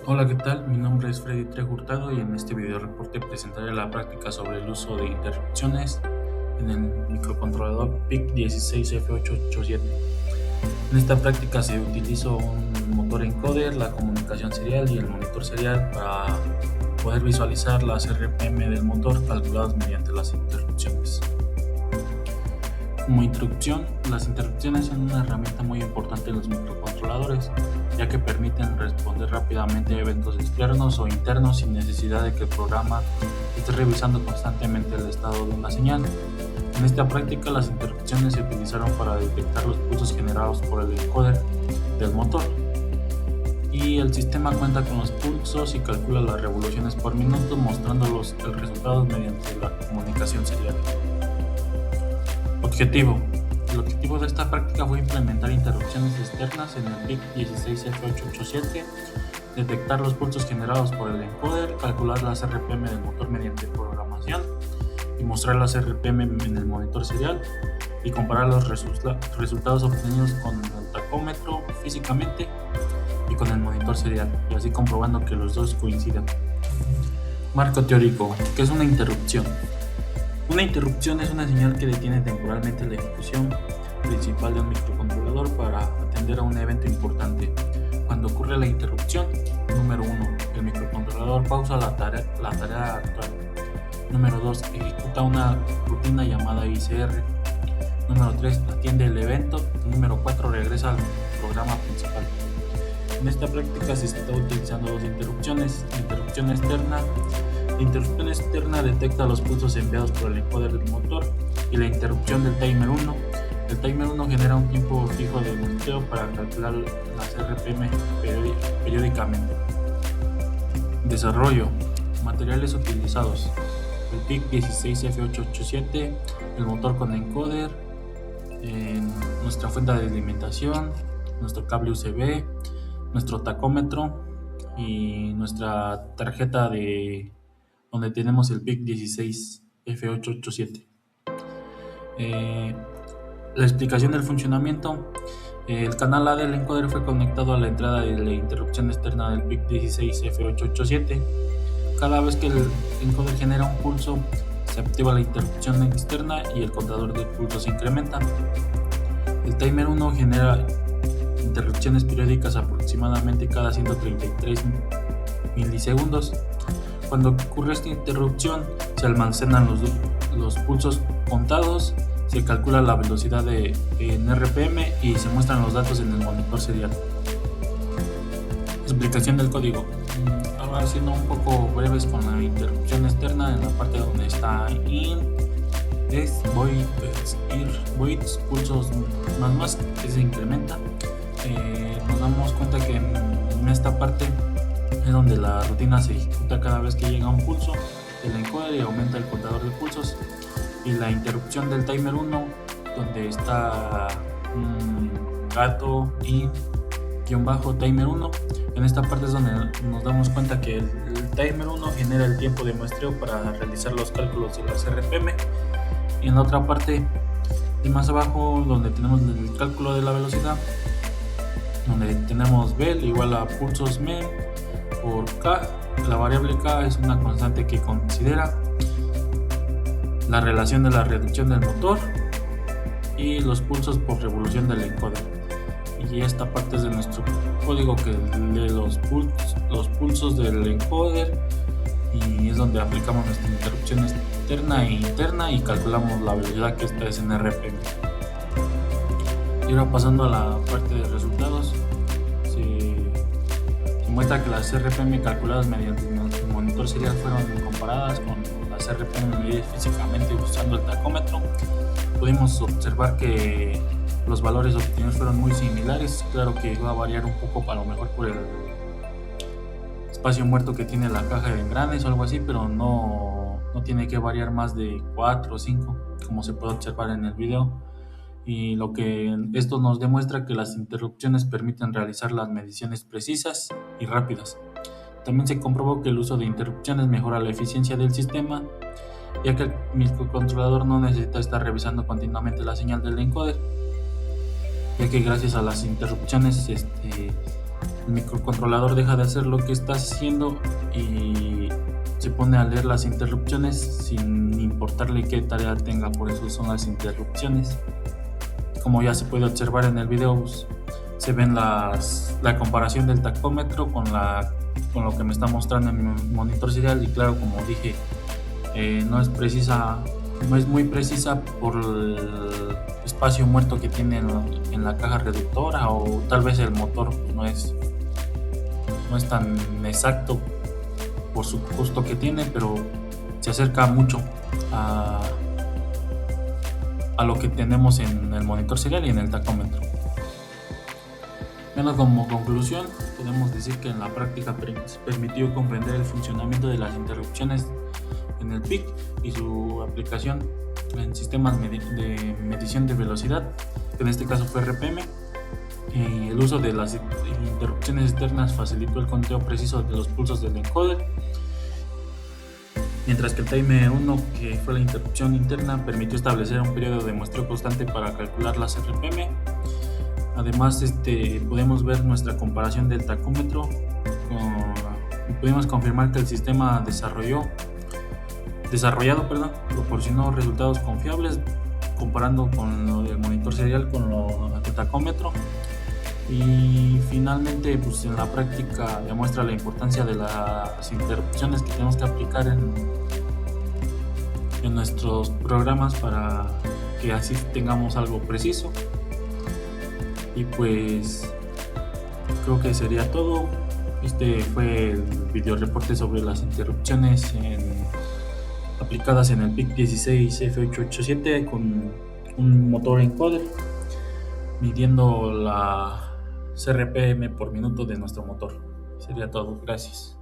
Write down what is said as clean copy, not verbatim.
Hola, ¿qué tal? Mi nombre es Freddy Trejo Hurtado y en este video reporte presentaré la práctica sobre el uso de interrupciones en el microcontrolador PIC16F887. En esta práctica se utilizó un motor encoder, la comunicación serial y el monitor serial para poder visualizar las RPM del motor calculadas mediante las interrupciones. Como introducción, las interrupciones son una herramienta muy importante en los microcontroladores, ya que permiten responder rápidamente a eventos externos o internos sin necesidad de que el programa esté revisando constantemente el estado de una señal. En esta práctica, las interrupciones se utilizaron para detectar los pulsos generados por el encoder del motor, y el sistema cuenta con los pulsos y calcula las revoluciones por minuto, mostrándolos el resultado mediante la comunicación serial. Objetivo. El objetivo de esta práctica fue implementar interrupciones externas en el PIC16F887, detectar los pulsos generados por el encoder, calcular las RPM del motor mediante programación y mostrar las RPM en el monitor serial, y comparar los resultados obtenidos con el tacómetro físicamente y con el monitor serial, y así comprobando que los dos coincidan. Marco teórico. ¿Qué es una interrupción? Una interrupción es una señal que detiene temporalmente la ejecución principal de un microcontrolador para atender a un evento importante. Cuando ocurre la interrupción, número 1, el microcontrolador pausa la tarea actual. Número 2, ejecuta una rutina llamada ICR. Número 3, atiende el evento. Número 4, regresa al programa principal. En esta práctica se está utilizando dos interrupciones: interrupción externa. La interrupción externa detecta los pulsos enviados por el encoder del motor, y la interrupción del timer 1. El timer 1 genera un tiempo fijo de muestreo para calcular las RPM periódicamente. Desarrollo. Materiales utilizados: el PIC16F887, el motor con encoder, nuestra fuente de alimentación, nuestro cable USB, nuestro tacómetro y nuestra tarjeta de donde tenemos el PIC16F887. La explicación del funcionamiento. El canal A del encoder fue conectado a la entrada de la interrupción externa del PIC16F887. Cada vez que el encoder genera un pulso, se activa la interrupción externa y el contador de pulsos se incrementa. El timer 1 genera interrupciones periódicas aproximadamente cada 133 milisegundos. Cuando ocurre esta interrupción, se almacenan los pulsos contados, se calcula la velocidad en RPM y se muestran los datos en el monitor serial. Explicación del código. Ahora siendo un poco breves con la interrupción externa, en la parte donde está in, es void, voids, pulsos más que se incrementa. Nos damos cuenta que en esta parte es donde la rutina se ejecuta cada vez que llega un pulso del encoder y aumenta el contador de pulsos. Y la interrupción del timer 1, donde está gato y timer 1. En esta parte es donde nos damos cuenta que el timer 1 genera el tiempo de muestreo para realizar los cálculos de las RPM. Y en la otra parte de más abajo, donde tenemos el cálculo de la velocidad, donde tenemos bel igual a pulsos men por K. La variable K es una constante que considera la relación de la reducción del motor y los pulsos por revolución del encoder. Y esta parte es de nuestro código que lee los pulsos del encoder, y es donde aplicamos nuestra interrupción externa e interna y calculamos la velocidad, que esta es en RPM. Y ahora pasando a la parte de resultados, se muestra que las RPM calculadas mediante el monitor serial fueron comparadas con las RPM medidas físicamente usando el tacómetro. Pudimos observar que los valores obtenidos fueron muy similares. Claro que va a variar un poco, a lo mejor por el espacio muerto que tiene la caja de engranes o algo así, pero no tiene que variar más de 4 o 5, como se puede observar en el video. Y lo que esto nos demuestra que las interrupciones permiten realizar las mediciones precisas y rápidas. También se comprobó que el uso de interrupciones mejora la eficiencia del sistema, ya que el microcontrolador no necesita estar revisando continuamente la señal del encoder, ya que gracias a las interrupciones el microcontrolador deja de hacer lo que está haciendo y se pone a leer las interrupciones sin importarle qué tarea tenga. Por eso son las interrupciones. Como ya se puede observar en el video, pues, se ven la comparación del tacómetro con lo que me está mostrando en mi monitor serial. Y claro, como dije, no es muy precisa por el espacio muerto que tiene en la caja reductora, o tal vez el motor no es tan exacto por su costo que tiene, pero se acerca mucho a lo que tenemos en el monitor serial y en el tacómetro. Bueno, como conclusión, podemos decir que en la práctica se permitió comprender el funcionamiento de las interrupciones en el PIC y su aplicación en sistemas de medición de velocidad, que en este caso fue RPM. Y el uso de las interrupciones externas facilitó el conteo preciso de los pulsos del encoder, mientras que el timer 1, que fue la interrupción interna, permitió establecer un periodo de muestreo constante para calcular las RPM. Además, podemos ver nuestra comparación del tacómetro y pudimos confirmar que el sistema desarrollado proporcionó resultados confiables comparando con el monitor serial con el tacómetro. Y finalmente, pues en la práctica demuestra la importancia de las interrupciones que tenemos que aplicar en nuestros programas para que así tengamos algo preciso. Y pues creo que sería todo. Este fue el video reporte sobre las interrupciones aplicadas en el PIC 16F887 con un motor encoder, midiendo la CRPM por minuto de nuestro motor. Sería todo. Gracias.